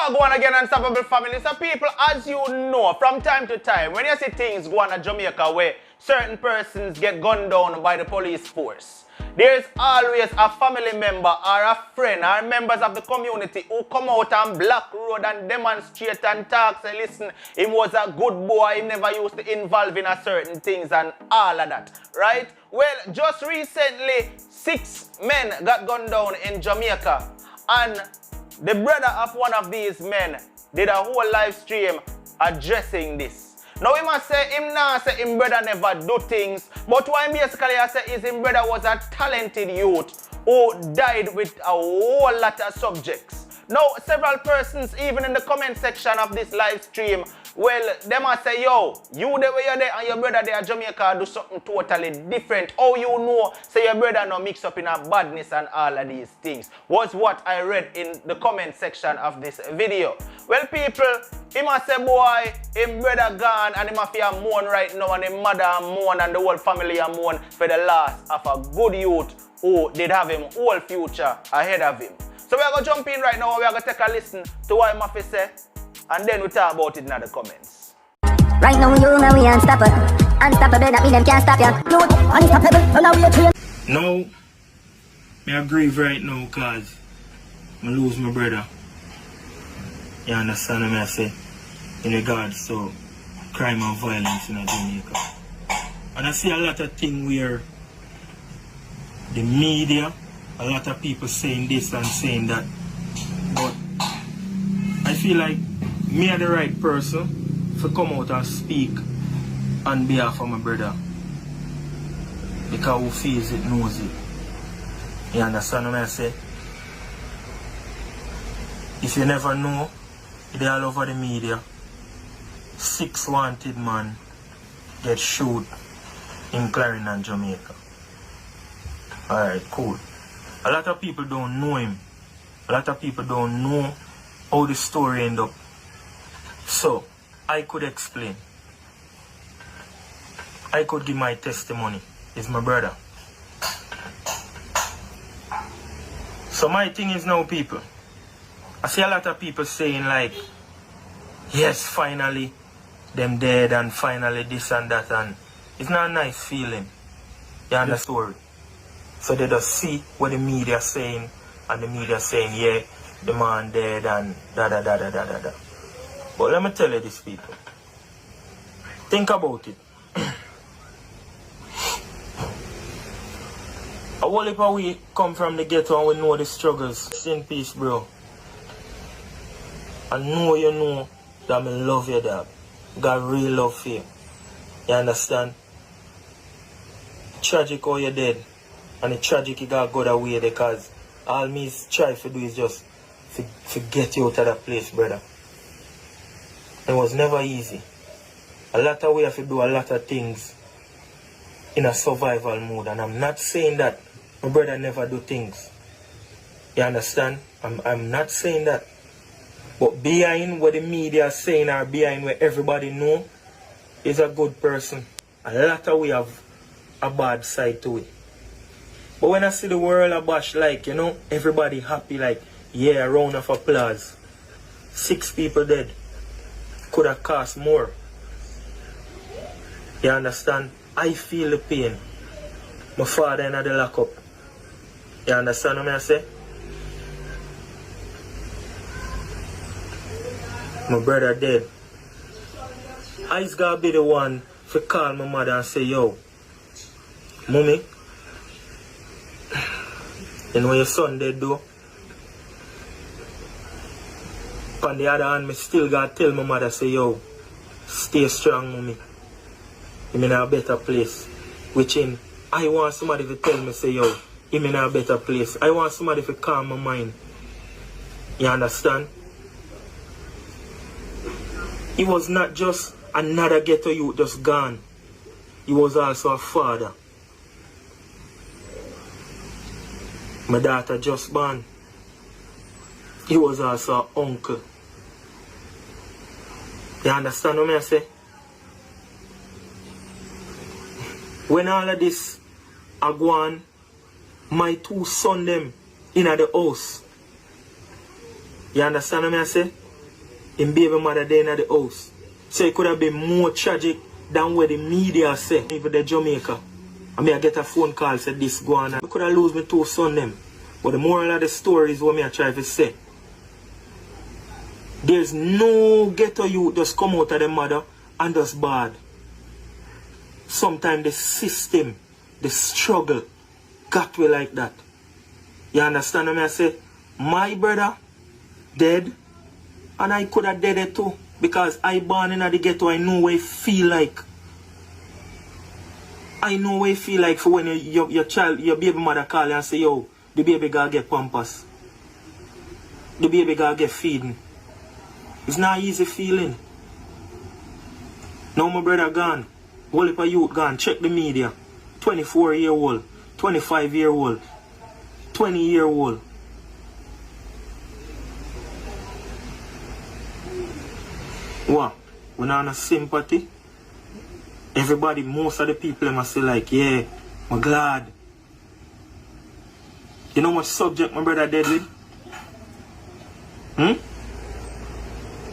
Go on again, Unstoppable family. So people, as you know, from time to time, when you see things go on in Jamaica where certain persons get gunned down by the police force, there's always a family member or a friend or members of the community who come out and block road and demonstrate and talk, say, listen, he was a good boy, he never used to involve in a certain things and all of that, right? Well, just recently, 6 men got gunned down in Jamaica, and the brother of one of these men did a whole live stream addressing this. Now, he must say, him now say him brother never do things, but what he basically say is him brother was a talented youth who died with a whole lot of subjects. Now, several persons, even in the comment section of this live stream, well, they must say, yo, you the way you're there and your brother there in Jamaica do something totally different. How you know, say your brother no mix up in a badness and all of these things, was what I read in the comment section of this video. Well, people, he must say, boy, his brother gone and he must be a mourn right now, and his mother mourn and the whole family a mourn for the loss of a good youth who did have him whole future ahead of him. So we're going to jump in right now and we're going to take a listen to what he must say, and then we talk about it in the comments. Right now you know we unstoppable. Unstoppable, that mean them can't stop you. You unstoppable, so now we are trained. No, I grieve right now because I lose my brother. You understand what I say? In regards to crime and violence in Jamaica. And I see a lot of things where the media, a lot of people saying this and saying that. But I feel like me are the right person to come out and speak on behalf of my brother. Because who feels it knows it. You understand what I say? If you never know, they're all over the media. 6 wanted man get shot in Clarendon, Jamaica. Alright, cool. A lot of people don't know him. A lot of people don't know how the story ended up. So, I could explain. I could give my testimony. It's my brother. So my thing is now, people, I see a lot of people saying like, yes, finally, them dead and finally this and that, and it's not a nice feeling. You understand the story? So they just see what the media saying, and the media saying, yeah, the man dead and da. But let me tell you this, people. Think about it. A whole heap of we come from the ghetto and we know the struggles. Rest in peace, bro. I know you know that I love you, dog. Got real love for you. You understand? Tragic how you're dead. And the tragic you got God away because all me try to do is just to get you out of that place, brother. It was never easy. A lot of we have to do a lot of things in a survival mode. And I'm not saying that my brother never do things. You understand? I'm not saying that. But behind what the media is saying or behind what everybody know is a good person. A lot of we have a bad side to it. But when I see the world a bash, like, you know, everybody happy, like, yeah, a round of applause. 6 people dead. Could have cost more. You understand? I feel the pain. My father in the lockup. You understand what I say? My brother dead. I's gotta be the one to call my mother and say, yo, mommy, you know your son dead though? On the other hand, me still gotta tell my mother, say, yo, stay strong, mommy. I'm in a better place. Which in, I want somebody to tell me, say, yo, I'm in a better place. I want somebody to calm my mind. You understand? He was not just another ghetto youth just gone. He was also a father. My daughter just born. He was also an uncle. You understand what I say? When all of this are gone, my 2 sons them in the house. You understand what I say? him baby mother there in the house. So it could have been more tragic than what the media say. Even the Jamaica. I mean, I get a phone call said this go on. I could have lose my 2 sons them. But the moral of the story is what me I try to say. There's no ghetto youth just come out of the mother and just bad. Sometimes the system, the struggle, got me like that. You understand what I say? My brother dead, and I could have dead it too. Because I born in the ghetto, I know what it feel like. I know what it feel like for when your child, your baby mother call you and say, yo, the baby gotta get pampers. The baby gotta get feeding. It's not easy feeling. Now my brother gone. Whole heap of youth gone. Check the media. 24-year-old, 25-year-old, 20-year-old. What? When I have sympathy, everybody, most of the people must say like, yeah, I'm glad. You know what subject my brother dead with?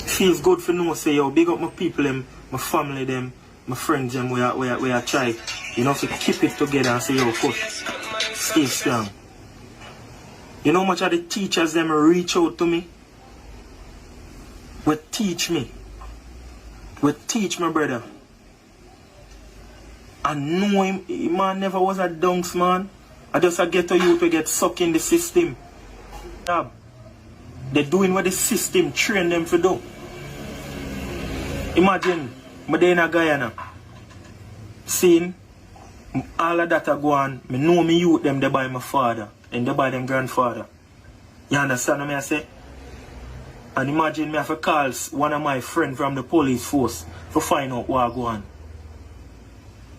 Feels good for no say, yo, big up my people them, my family them, my friends them, we are try, you know, to keep it together and say, yo, push, stay strong. You know how much of the teachers them reach out to me? Will teach me. Will teach my brother. I know him, man never was a dunks man. I just a ghetto youth to get sucked in the system. They're doing what the system train them to do. Imagine, I'm there in a Guyana. Seeing all of that are go on. I know me youth them they by my father. And they by them grandfather. You understand what I say? And imagine me have to call one of my friends from the police force to find out what go on.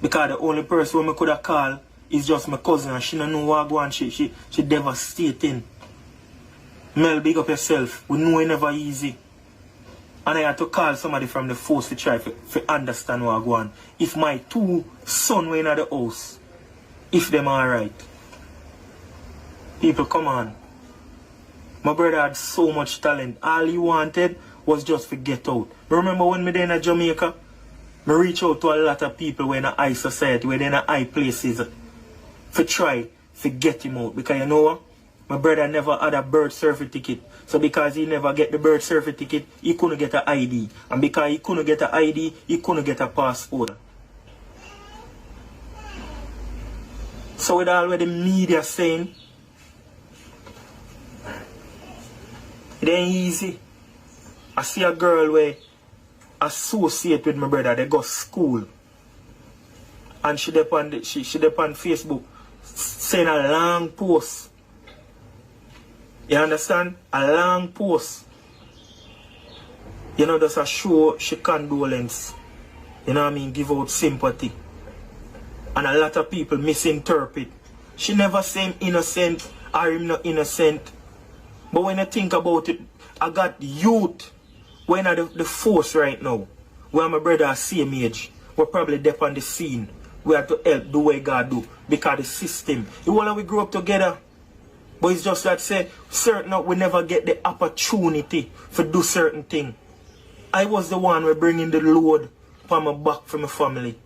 Because the only person I could have called is just my cousin and she don't know what go on. She devastating. Mel, big up yourself. We know it never easy. And I had to call somebody from the force to try to understand what go on. If my 2 sons were in the house, if them alright. People, come on. My brother had so much talent. All he wanted was just to get out. Remember when me there in Jamaica? Me reach out to a lot of people who in a high society, where they in a high places, to try to get him out. Because you know what? My brother never had a birth certificate. So because he never get the birth certificate, he couldn't get an ID. And because he couldn't get an ID, he couldn't get a passport. So with all what the media saying, it ain't easy. I see a girl where associate with my brother, they go school. And she depend on Facebook saying a long post. You understand? A long post. You know, just a show she condolence. You know what I mean? Give out sympathy. And a lot of people misinterpret. She never say him innocent or him not innocent. But when I think about it, I got youth when at the force right now. Where my brother are same age. We're probably deep on the scene. We have to help do what God do. Because the system. You want we grow up together. But it's just like say, certain we never get the opportunity to do certain things. I was the one who bringing the load from my back from my family.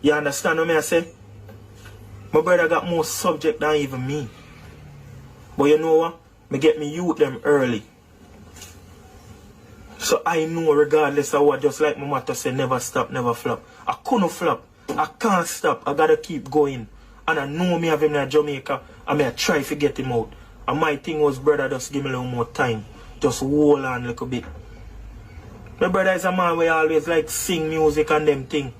You understand what I say? My brother got more subject than even me. But you know what? Me get me youth them early. So I know regardless of what, just like my motto say, never stop, never flop. I couldn't flop. I can't stop. I gotta keep going. And I know me have him in Jamaica. I may try to get him out. And my thing was, brother, just give me a little more time. Just hold on a little bit. My brother is a man where always like sing music and them thing.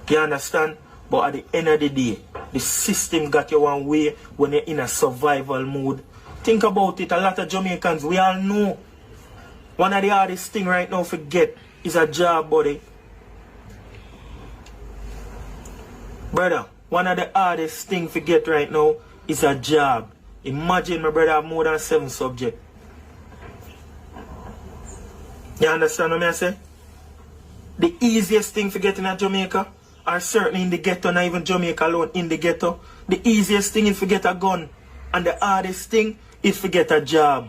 You understand? But at the end of the day, the system got you one way when you're in a survival mode. Think about it. A lot of Jamaicans, we all know. One of the hardest things right now to get is a job, buddy. Brother, one of the hardest things to get right now is a job. Imagine my brother have more than 7 subjects. You understand what I say? The easiest thing to get in a Jamaica, or certainly in the ghetto, not even Jamaica alone, in the ghetto, the easiest thing is to get a gun. And the hardest thing is to get a job.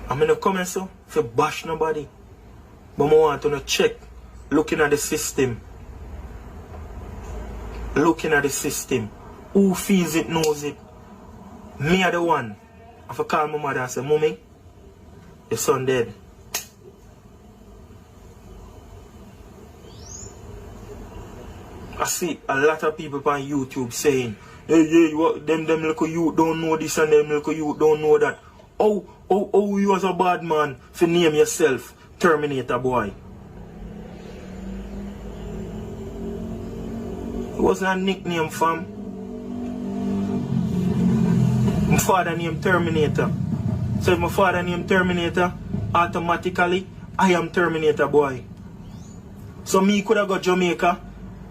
I'm in the comments so if you bash nobody. But I want to check. Looking at the system. Looking at the system. Who feels it, knows it. Me are the one. I have to call my mother and say, Mommy, your son dead. I see a lot of people on YouTube saying, hey, them little youth don't know this and them little youth don't know that. Oh, you was a bad man for name yourself Terminator Boy. It wasn't a nickname, fam. My father named Terminator. So if my father named Terminator, automatically I am Terminator Boy. So me could have got Jamaica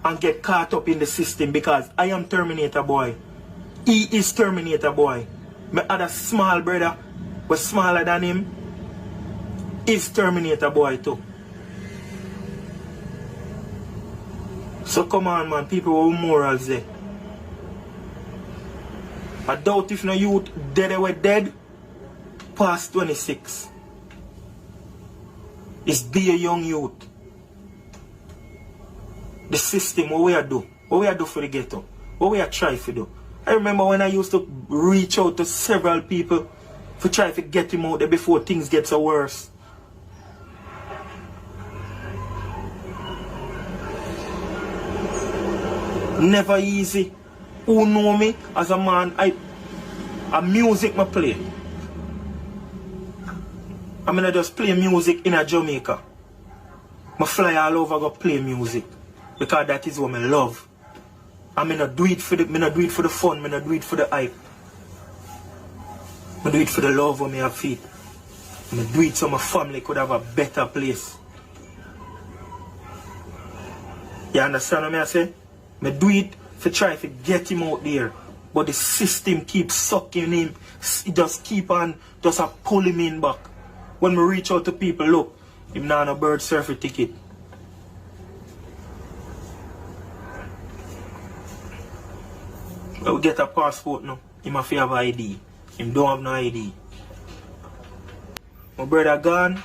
and get caught up in the system because I am Terminator Boy. He is Terminator Boy. My other small brother was smaller than him is Terminator Boy too. So come on, man, people with morals there. I doubt if no youth dead, they were dead past 26. It's be a young youth. The system, what we are do? What we are do for the ghetto? What we are try to do? I remember when I used to reach out to several people to try to get him out there before things get so worse. Never easy. Who know me as a man, a music I play. I'm gonna just play music in a Jamaica. I fly all over go play music. Because that is what I love. I'm gonna do it for the fun, I'm gonna do it for the hype. I'm gonna do it for the love of my feet. I'm gonna do it so my family could have a better place. You understand what I say? I do it to try to get him out there. But the system keeps sucking him. It just keep on just pull him in back. When we reach out to people, look, him not on a bird surfer ticket. But we get a passport now. He must have ID. Him don't have no ID. My brother gone.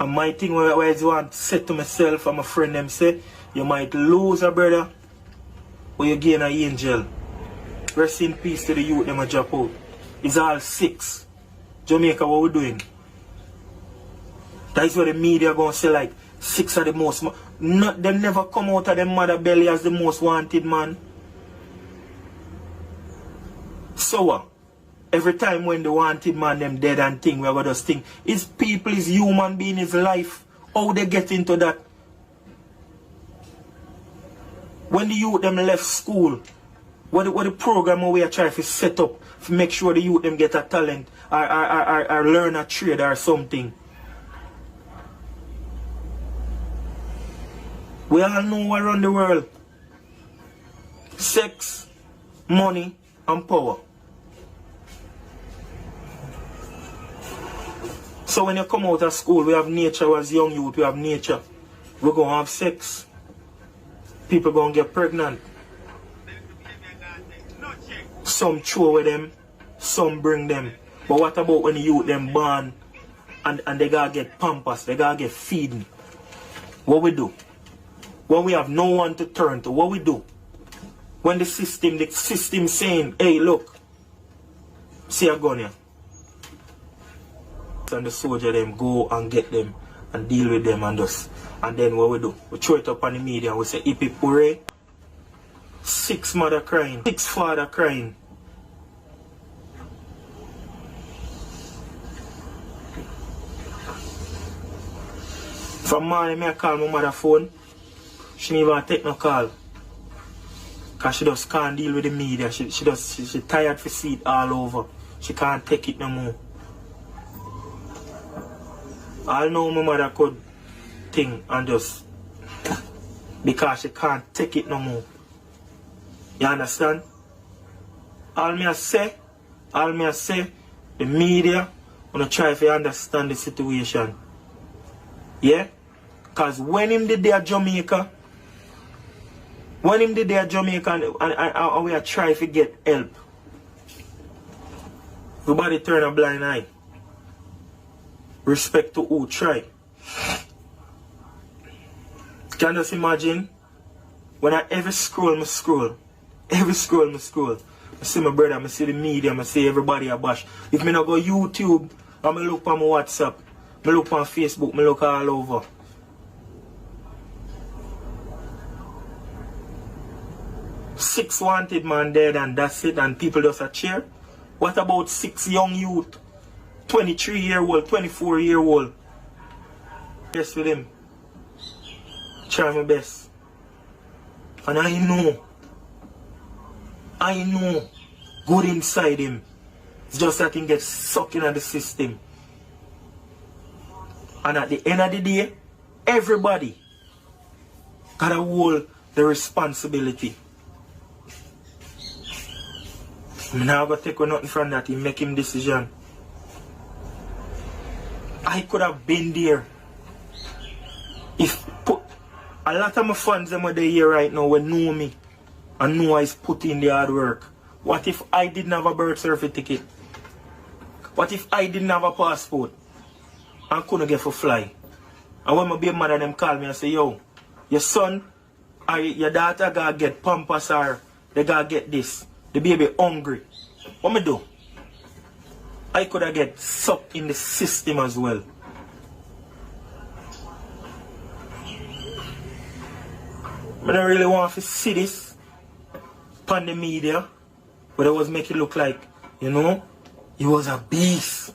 And my thing where I want to say to myself and my friend them say, you might lose a brother, but you gain an angel. Rest in peace to the youth them a drop out. It's all 6. Jamaica, what we doing? That is what the media gonna say, like 6 are the most. Not them never come out of them mother belly as the most wanted man. So every time when the wanted man them dead and thing, we have just think, his people, his human being, his life, how they get into that? When the youth them left school, what the program we are trying to set up to make sure the youth them get a talent or learn a trade or something. We all know around the world. Sex, money, and power. So when you come out of school, we have nature as young youth, we have nature. We're going to have sex. People going to get pregnant. Some throw with them, some bring them. But what about when the youth them born and they got to get pampers, they got to get feeding? What we do? When we have no one to turn to, what we do? When the system saying, hey, look, see a gun here. And the soldier them go and get them and deal with them and us. And then what we do? We throw it up on the media and we say, hip hip hooray. 6 mother crying, 6 father crying. From morning, I call my mother phone. She never take no call. Because she just can't deal with the media. She tired to see it all over. She can't take it no more. I know my mother could think and just because she can't take it no more. You understand? All me I say, the media wanna try to understand the situation. Yeah? Because when him did there Jamaica, and we are trying to get help, everybody turn a blind eye. respect to who try. Can you just imagine? When I every scroll, I scroll. I see my brother, I see the media, I see everybody a bash. If me not go YouTube, I look on my WhatsApp, I look on Facebook, I look all over. Six wanted man dead and that's it, and people just a cheer. What about 6 young youth? 23-year-old, 24-year-old. Best with him. Try my best. And I know good inside him. It's just that he gets sucked into the system. And at the end of the day, everybody gotta hold the responsibility. I'm not gonna take nothing from that. He make him decision. I could have been there. If a lot of my fans them are here right now will know me and know I's put in the hard work. What if I didn't have a birth certificate? What if I didn't have a passport and couldn't get for fly? And when my baby mother them call me and say, yo, your son or your daughter gotta get pampers or they gotta get this. The baby hungry. What me do? I could have get sucked in the system as well. I don't really want to see this on the media, but it was making it look like, you know, he was a beast.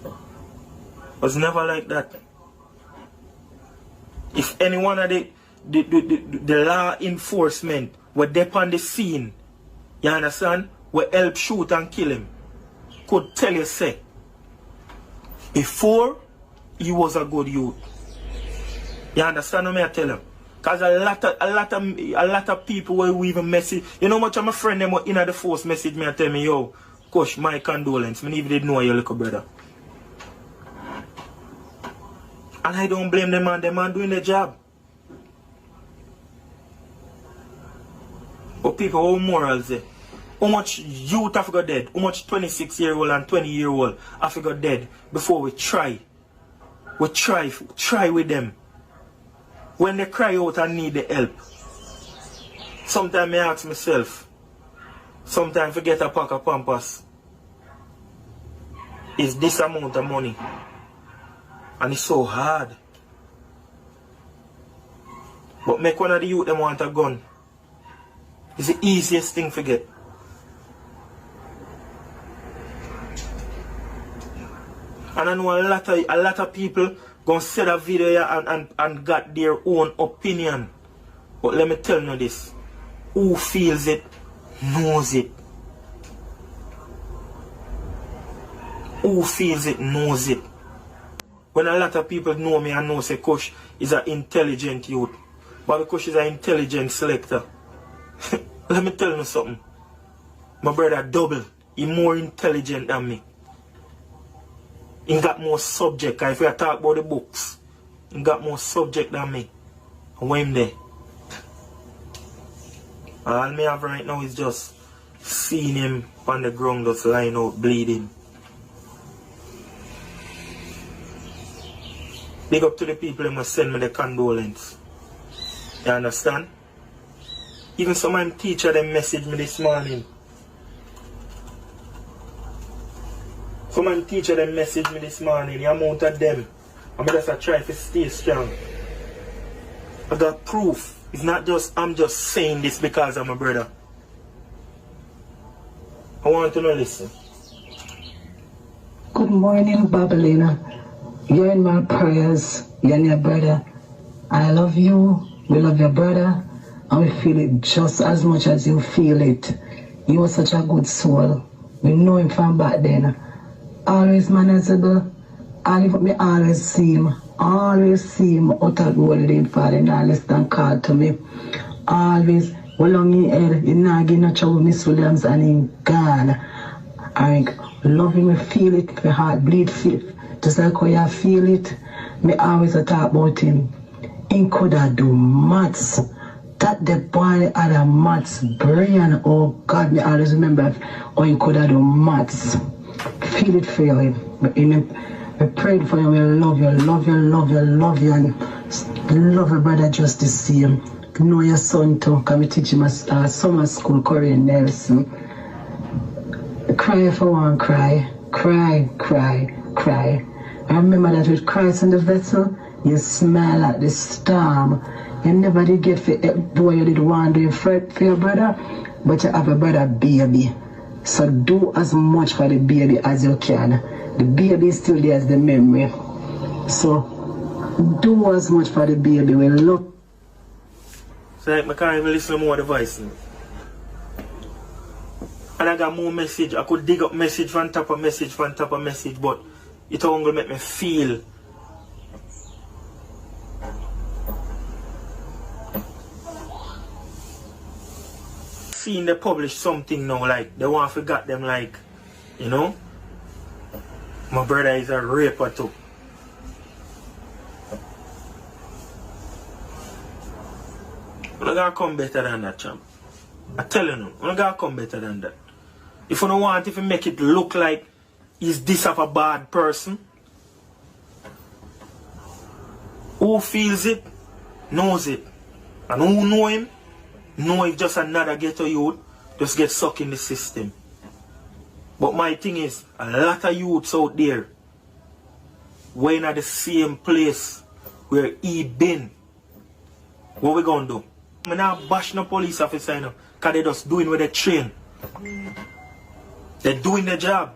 It was never like that. If any one of the law enforcement were there on the scene, you understand, will help shoot and kill him, could tell you, say, before he was a good youth. You understand what I tell him? Because a lot of people will even message. You know much of my friend them were in the force message me and tell me, yo, Coach, my condolence. Me even didn't know your little brother. And I don't blame them man doing their job. But people, how morals there? How much youth have got dead? How much 26-year-old and 20-year-old have got dead before we try? We try with them. When they cry out and need the help. Sometimes I ask myself, sometimes I get a pack of pampers. Is this amount of money? And it's so hard. But make one of the youth them want a gun. It's the easiest thing to get. And I know a lot of people gonna see that video here and got their own opinion. But let me tell you this. Who feels it, knows it. Who feels it, knows it. When a lot of people know me and know say Coach is an intelligent youth. But Coach is an intelligent selector. Let me tell you something. My brother double. He's more intelligent than me. He got more subject. If we talk about the books, he got more subject than me. And when I'm there. All I have right now is just seeing him on the ground just lying out bleeding. Big up to the people who must send me the condolence. You understand? Even some of them teacher them messaged me this morning. Some of them teacher them messaged me this morning. The amount of them. I'm just trying to stay strong. I got proof. It's not just I'm just saying this because I'm a brother. I want to know, listen. Good morning, Babylina. You're in my prayers. You're your brother. I love you. We love your brother. And we feel it just as much as you feel it. You are such a good soul. We know him from back then. Always manageable. And me always see him out of golden father and all less than called to me. Always along in head, he not give no trouble Miss Williams and he gone. I love him, I feel it, my heart bleed feel. Just like how you feel it, me always talk about him. He could have do maths. That the boy had a maths brain. Oh God, me always remember how he could have do maths. feel it for you. But I prayed for you. We love you, love you, love you, love you, and love your brother just the same. Know your son too. Can we teach him a summer school, Zemmar Nelson? Cry if I want to cry. Cry, cry, cry. I remember that with Christ in the vessel, you smile at the storm. You never did get for boy you did want to fret for your brother, but you have a brother baby. So do as much for the baby as you can. The baby is still there as the memory. So do as much for the baby. We love. So like, I can't even listen to more devices. And I got more message. I could dig up message from top of message from top of message, but it only make me feel. Seeing they publish something now, like they want to forget them, like, you know, my brother is a raper too. I'm not gonna come better than that, champ. I tell you now, I'm not gonna come better than that. If you don't want, if you make it look like is this of a bad person, who feels it, knows it. And who know him, know if just another ghetto youth just get sucked in the system. But my thing is, a lot of youths out there, we're in the same place where he been. What we gonna do? I'm not bash no police officer, you know, because they just doing what they train. They're doing their job.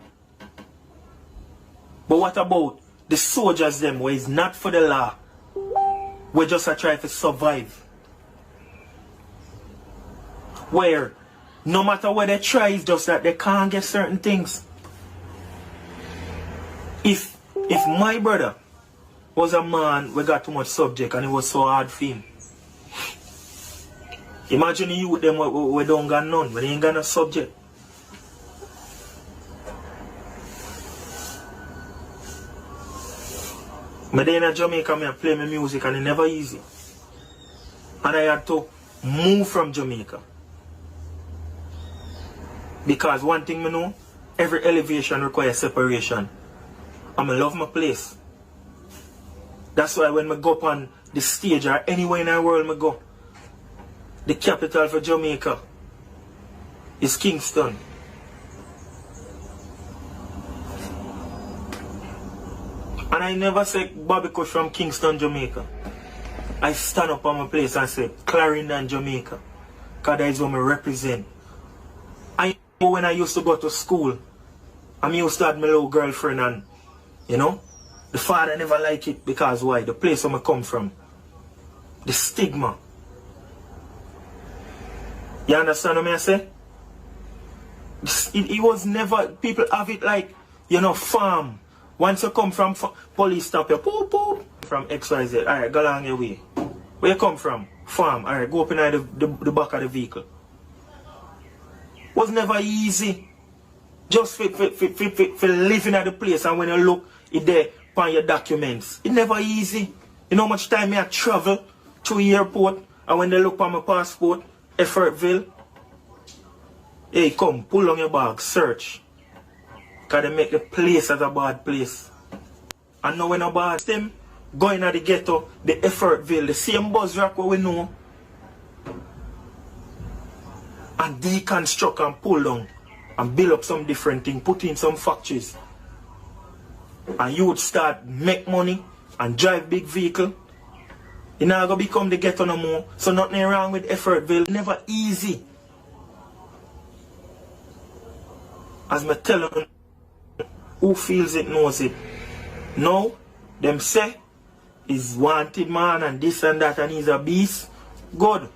But what about the soldiers them where it's not for the law? We just a try to survive. Where no matter what they try, it's just that they can't get certain things. If my brother was a man we got too much subject and it was so hard for him. Imagine you with them we don't got none, we ain't got no subject. But then in Jamaica, I play my music and it's never easy. And I had to move from Jamaica. Because one thing I know, every elevation requires separation. And I love my place. That's why when I go up on the stage or anywhere in the world I go, the capital for Jamaica is Kingston. And I never say Bobby Kush from Kingston, Jamaica. I stand up on my place and say Clarendon, Jamaica. Because that is what I represent. I know when I used to go to school, I used to have my little girlfriend and, you know, the father never liked it because why? The place where I come from. The stigma. You understand what I say? It was never, people have it like, you know, farm. Once you come from police stop you, poop, poop. From XYZ, alright, go along your way. Where you come from? Farm, alright, go up in the back of the vehicle. Was never easy. Just for living at the place and when you look, it there on your documents. It never easy. You know how much time I travel to the airport and when they look on my passport, Effortville. Hey, come, pull on your bag, search. Because they make the place as a bad place. And now when I bad them, going at the ghetto, the Effortville, the same buzz rock what we know. And deconstruct and pull down. And build up some different thing, put in some factories. And you would start make money and drive big vehicle. You're not going to become the ghetto no more. So nothing wrong with Effortville. Never easy. As me tell you, who feels it knows it. Now, them say, he's wanted man and this and that and he's a beast. Good.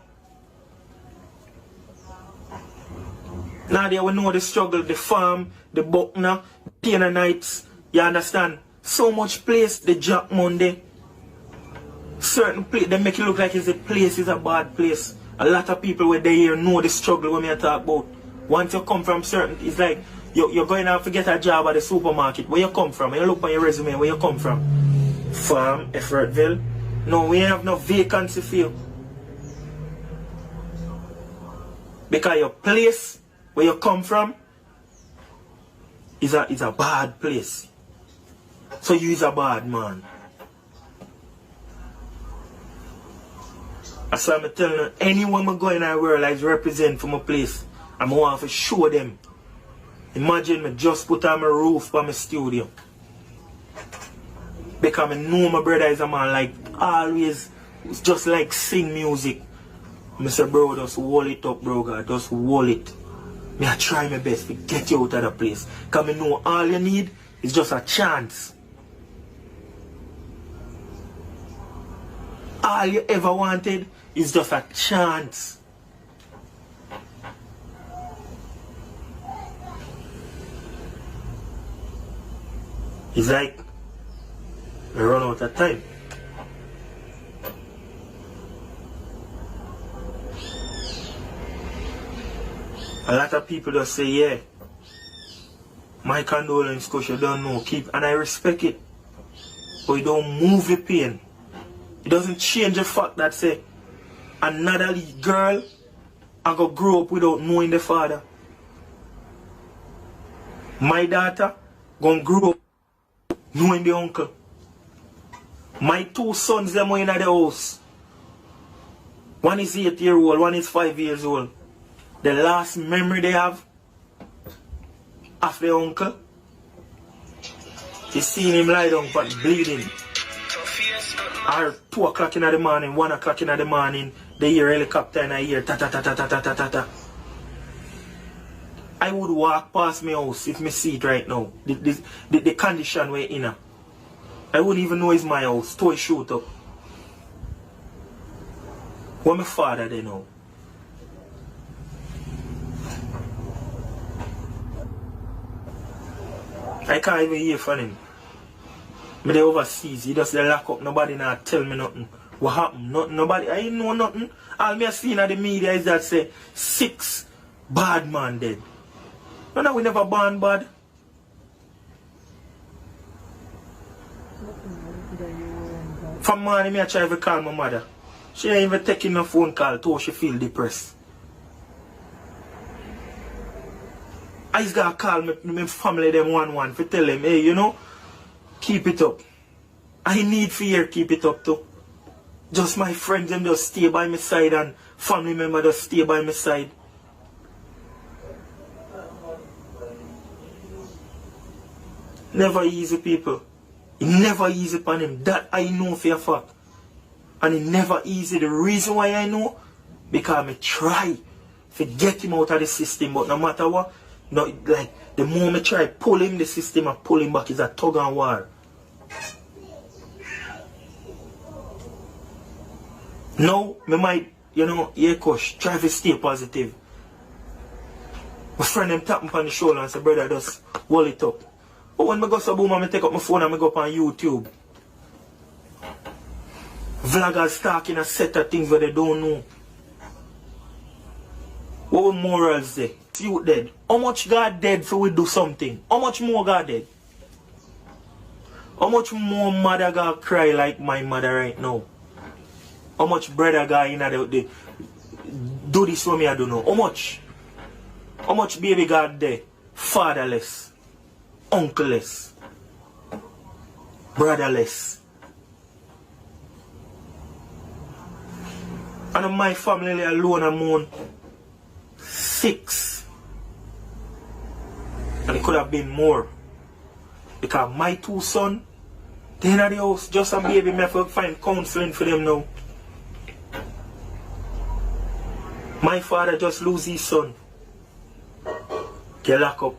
Now they will know the struggle, the farm, the buckner, the nights. You understand? So much place, the Jack Monday. Certain place, they make it look like it's a place, it's a bad place. A lot of people where they here know the struggle when I talk about. Once you come from certain, it's like, you're going out to get a job at the supermarket. Where you come from? When you look on your resume, where you come from? Farm, Effortville. No, we have no vacancy for you. Because your place, where you come from, is a bad place. So you is a bad man. That's why I'm telling you, anyone I go in our world I represent from a place, I'm want to show them. Imagine me just put on my roof for my studio. Because I know my brother is a man like always, it's just like sing music. I say, bro, just hold it up, bro, God, just hold it. I try my best to get you out of the place. Because I know all you need is just a chance. All you ever wanted is just a chance. It's like we run out of time. A lot of people just say, yeah, my condolence because you don't know, keep, and I respect it. But you don't move the pain. It doesn't change the fact that say another girl I go grow up without knowing the father. My daughter gonna grow up knowing the uncle. My two sons them are in the house. One is 8 years old, one is 5 years old. The last memory they have of their uncle is seeing him lie down but bleeding. Or 2 o'clock in the morning, 1 o'clock in the morning, they hear helicopter and I hear ta ta ta ta ta ta ta ta ta. I would walk past my house if I see it right now. The condition we're in. I wouldn't even know it's my house. Toy shoot up. What my father they know. I can't even hear from him. Me they overseas, he just they lock up, nobody not tell me nothing. What happened? Nothing, nobody, I ain't know nothing. All me seen at the media is that say 6 bad man dead. No, we never born bad. From morning, I try to call my mother. She ain't even taking a phone call till she feel depressed. I just gotta call my family them one to tell them, hey, you know, keep it up. I need fear, keep it up too. Just my friends them just stay by my side and family members just stay by my side. Never easy, people. It never easy upon him. That I know for a fact. And it never easy. The reason why I know, because I try to get him out of the system, but no matter what, no, like the more I try pull him the system and pull him back is a tug and war. Now, I might, you know, yeah, coach, try to stay positive. My friend them tap me on the shoulder and say, brother, just hold it up. But when I go to boom, I take up my phone and I go up on YouTube. Vloggers talking a set of things where they don't know. What were morals there? You dead. How much God dead for we do something? How much more God dead? How much more mother God cry like my mother right now? How much brother God in the do this for me I don't know. How much? How much baby God there? Fatherless. Uncleless. Brotherless. And my family alone I'm 6. And it could have been more. Because my 2 sons, they're in the house, just a baby, I have to find counseling for them now. My father just lose his son. Get locked up.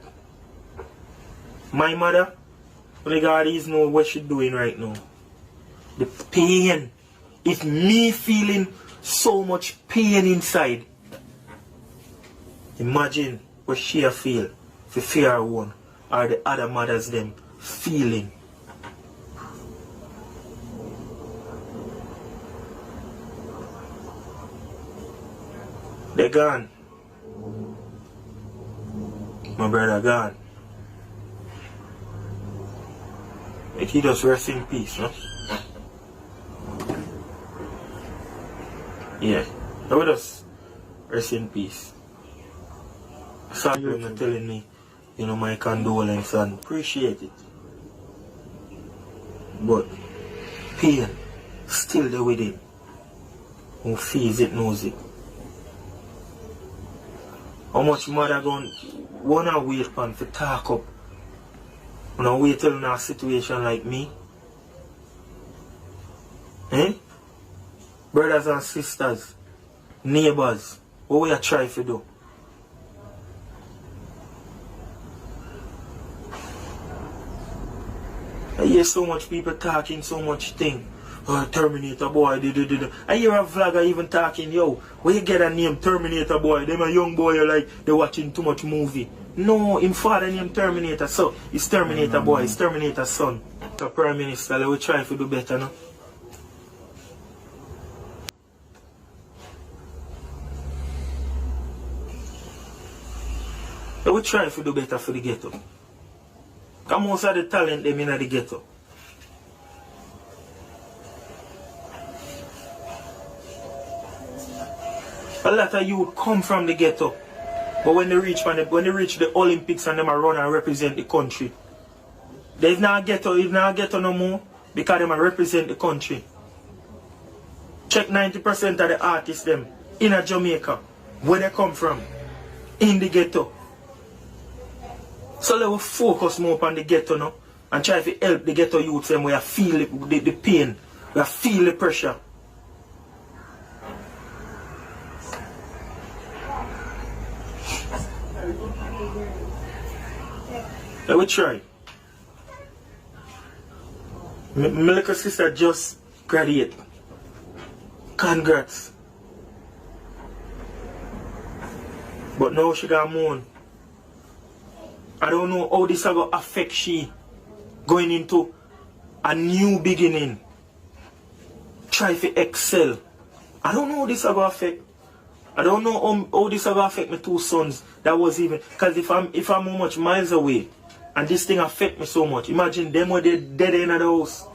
My mother, only God is know what she's doing right now. The pain. If me feeling so much pain inside, imagine what she feel for fear one or the other mothers them feeling. They gone. My brother gone. Make he just rest in peace, no? Yeah. I will just rest in peace. Sorry, you're not telling me you know, my condolence and appreciate it. But pain still there with it. Who feels it knows it. How much mother gon' wanna wait for talk up? When I wait till in a situation like me? Eh? Brothers and sisters, neighbors, what we are trying to do? I hear so much people talking so much thing. Oh, Terminator Boy, I hear a vlogger even talking, yo, where you get a name Terminator Boy? Them a young boy like they watching too much movie. No, him father name Terminator, so it's Terminator Boy, it's Terminator son. The Prime Minister, we try to do better now. We try to do better for the ghetto. Because most of the talent them in the ghetto. A lot of youth come from the ghetto. But when they reach the Olympics and them are run and represent the country, there's not ghetto no more because them are represent the country. Check 90% of the artists them in a Jamaica, where they come from, in the ghetto. So let's focus more on the ghetto now and try to help the ghetto youths them where feel the pain, where feel the pressure. Let me try. My little sister just graduated. Congrats. But now she got mourn. I don't know how this is going to affect she going into a new beginning. Try to excel. I don't know how this is going to affect. I don't know how this is going to affect my two sons. That was even because if I'm how much miles away and this thing affect me so much. Imagine them when they're dead in the house.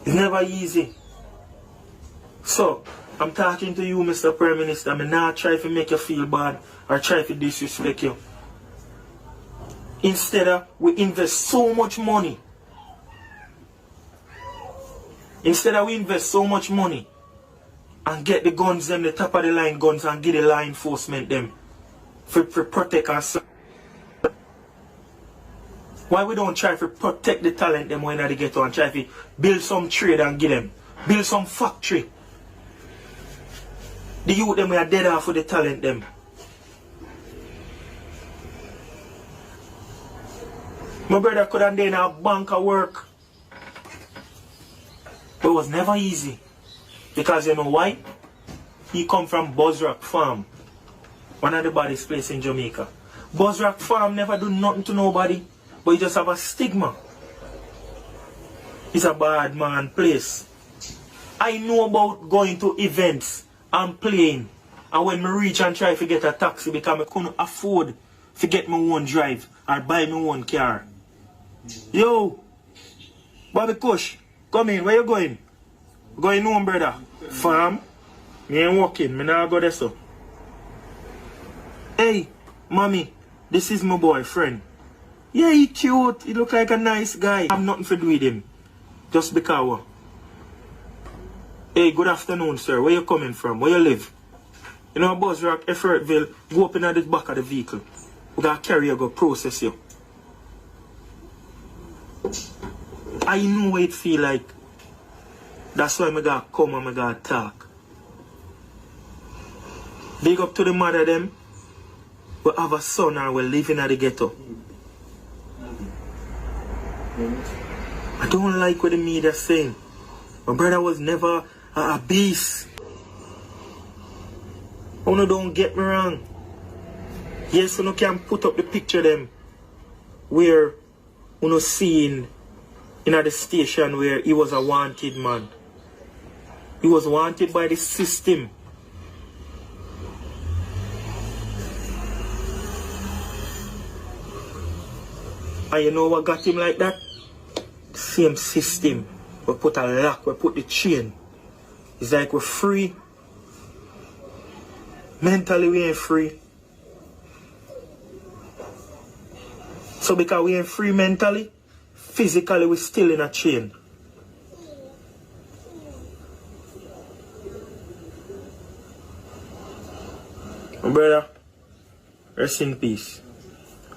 It's never easy. So I'm talking to you, Mr. Prime Minister. I'm not trying to make you feel bad or try to disrespect you. Instead of we invest so much money. Instead of we invest so much money and get the guns them, the top of the line guns and get the law enforcement them for protect us. Why we don't try to protect the talent them when they get and try to build some trade and give them. Build some factory. The youth them are dead off for the talent them. My brother could have done a bank of work. But it was never easy. Because you know why? He come from Buzzrock Farm. One of the baddest places in Jamaica. Buzzrock Farm never do nothing to nobody. But he just have a stigma. It's a bad man place. I know about going to events and playing. And when I reach and try to get a taxi because I couldn't afford to get my own drive or buy my own car. Yo, Bobby Kush, come in, where you going? Going home, brother. Farm? Me ain't walking, me not go there so. Hey, mommy, this is my boyfriend. Yeah, he cute, he look like a nice guy. I have nothing to do with him. Just because. Hey, good afternoon, sir. Where you coming from? Where you live? You know, Buzzrock, Effortville, go up in the back of the vehicle. We gotta carry you, go process you. I know what it feel like. That's why I gotta come and I gotta talk. Big up to the mother them. We have a son and we live in the ghetto. I don't like what the media saying. My brother was never a beast. Oh no, don't get me wrong. Yes, you can put up the picture them where you seen in the station where he was a wanted man. He was wanted by the system. And you know what got him like that? Same system. We put a lock, we put the chain. It's like we're free. Mentally we ain't free. So because we ain't free mentally, physically we still in a chain. My brother, rest in peace.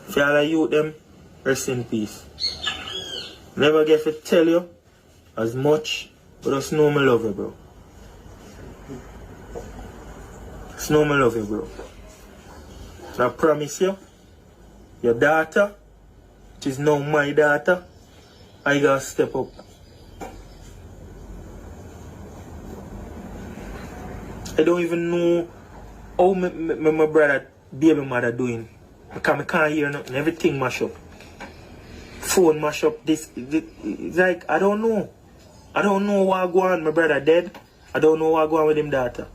If y'all youth them, rest in peace. Never get to tell you as much, but just know me love you, bro. Just know me love you, bro. And I promise you, your daughter, which is now my daughter, I gotta step up. I don't even know how my brother, baby mother doing. Because I can't hear nothing. Everything mash up. Phone mash up. This it's like, I don't know. I don't know what go on. My brother dead. I don't know what go on with him daughter.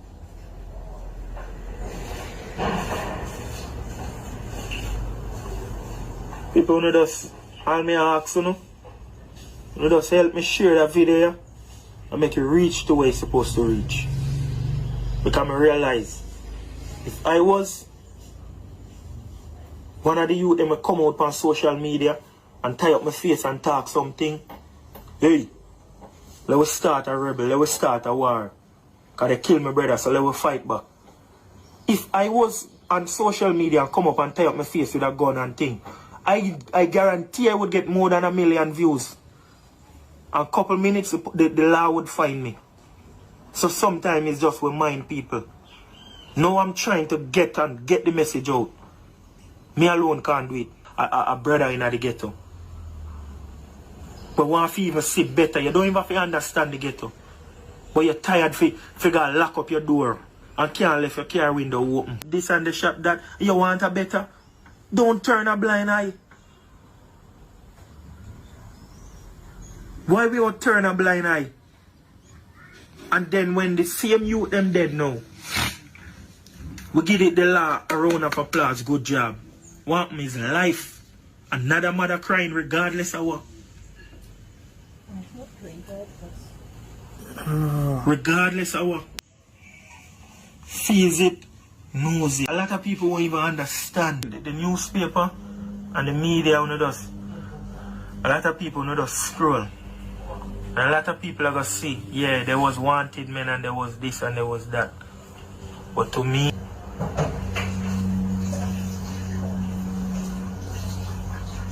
People who just, all me ask you know, you just help me share that video and make it reach to where it's supposed to reach. Because I realize, if I was one of the youth that would come out on social media and tie up my face and talk something, hey, let us start a rebel, let us start a war. Because they kill my brother, so let us fight back. If I was on social media and come up and tie up my face with a gun and thing, I guarantee I would get more than 1 million views. And a couple minutes, the law would find me. So sometimes it's just we mind people. Now I'm trying to get the message out. Me alone can't do it. A brother in the ghetto. But want to even see better. You don't even have to understand the ghetto. But you're tired for go lock up your door and can't leave your car window open. This and the shop that you want a better. Don't turn a blind eye. Why we would turn a blind eye? And then when the same youth them dead now, we give it the law a round of applause. Good job. What is life? Another mother crying regardless of what? Regardless of what? Sees it, knows it. A lot of people won't even understand the newspaper and the media when it does. A lot of people when it does scroll. And a lot of people are going to see, yeah, there was wanted men and there was this and there was that. But to me,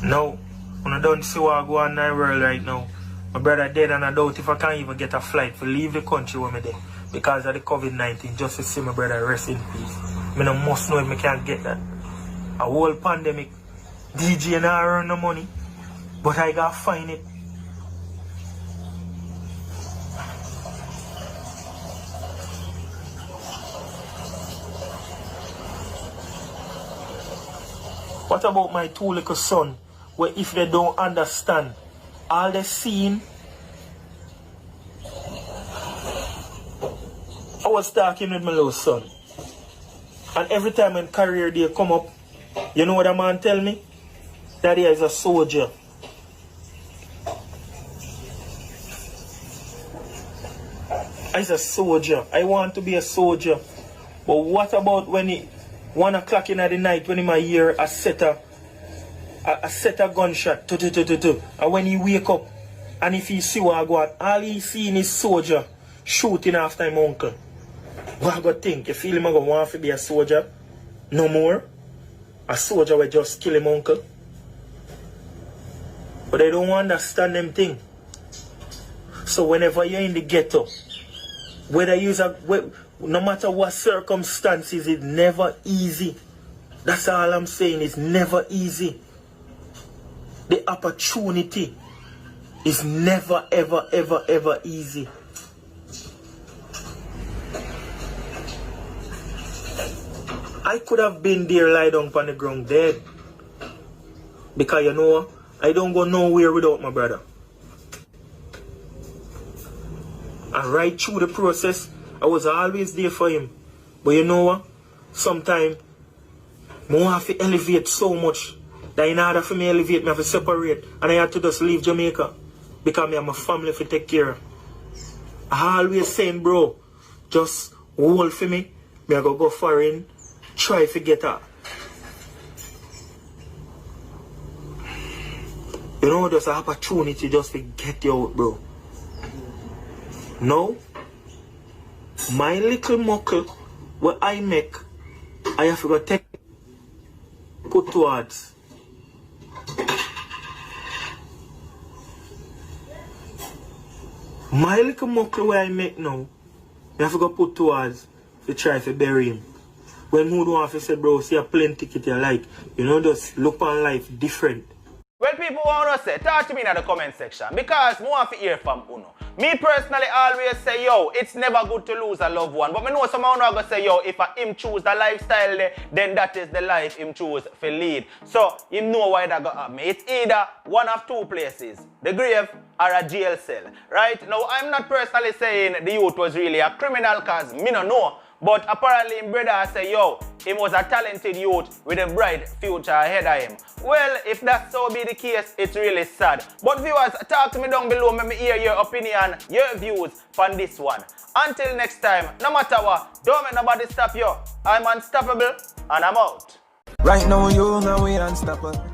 now, when I don't see what go on in the world right now, my brother dead and I doubt if I can't even get a flight to leave the country where I'm there. Because of the COVID-19, just to see my brother rest in peace. I mean, I must know if I can't get that. A whole pandemic, DJ and I earn the money, but I gotta find it. What about my two little son, where if they don't understand, all they seen, I was talking with my little son, and every time when career day come up, you know what a man tell me? Daddy is a soldier. He's a soldier. I want to be a soldier. But what about when he 1 o'clock in the night when he might hear a set of gunshot, and when he wake up, and if he see what I go on, all he see is soldier shooting after him uncle. What I go think? You feel him I go want to be a soldier? No more? A soldier will just kill him uncle? But they don't understand them thing. So whenever you're in the ghetto, whether you're no matter what circumstances, it's never easy. That's all I'm saying. It's never easy. The opportunity is never, ever, ever, ever easy. I could have been there, lie down on the ground dead. Because you know, I don't go nowhere without my brother. And right through the process, I was always there for him. But you know what? Sometimes I have to elevate so much that in order for me to elevate, I have to separate. And I had to just leave Jamaica. Because I have my family to take care of. I always saying, bro, just hold for me. I go foreign, try to get her. You know, just an opportunity just to get you out, bro. Now, my little muckle, what I make, I have to go take, put towards. My little muckle where I make now, I have to go put towards to try to bury him. When who don't have to say, bro, see a plane ticket you like, you know, just look on life different. Well, people want to say, talk to me in the comment section because I want to hear from Uno. Me personally always say, yo, it's never good to lose a loved one. But I know someone are going to say, yo, if him choose the lifestyle there, then that is the life him choose for lead. So, him know why that got happen. It's either one of two places, the grave or a jail cell. Right? Now, I'm not personally saying the youth was really a criminal because me no know. But apparently his brother say, yo, he was a talented youth with a bright future ahead of him. Well, if that so be the case, it's really sad. But viewers, talk to me down below, let me hear your opinion, your views on this one. Until next time, no matter what, don't let nobody stop you. I'm unstoppable and I'm out. Right now, you know we unstoppable.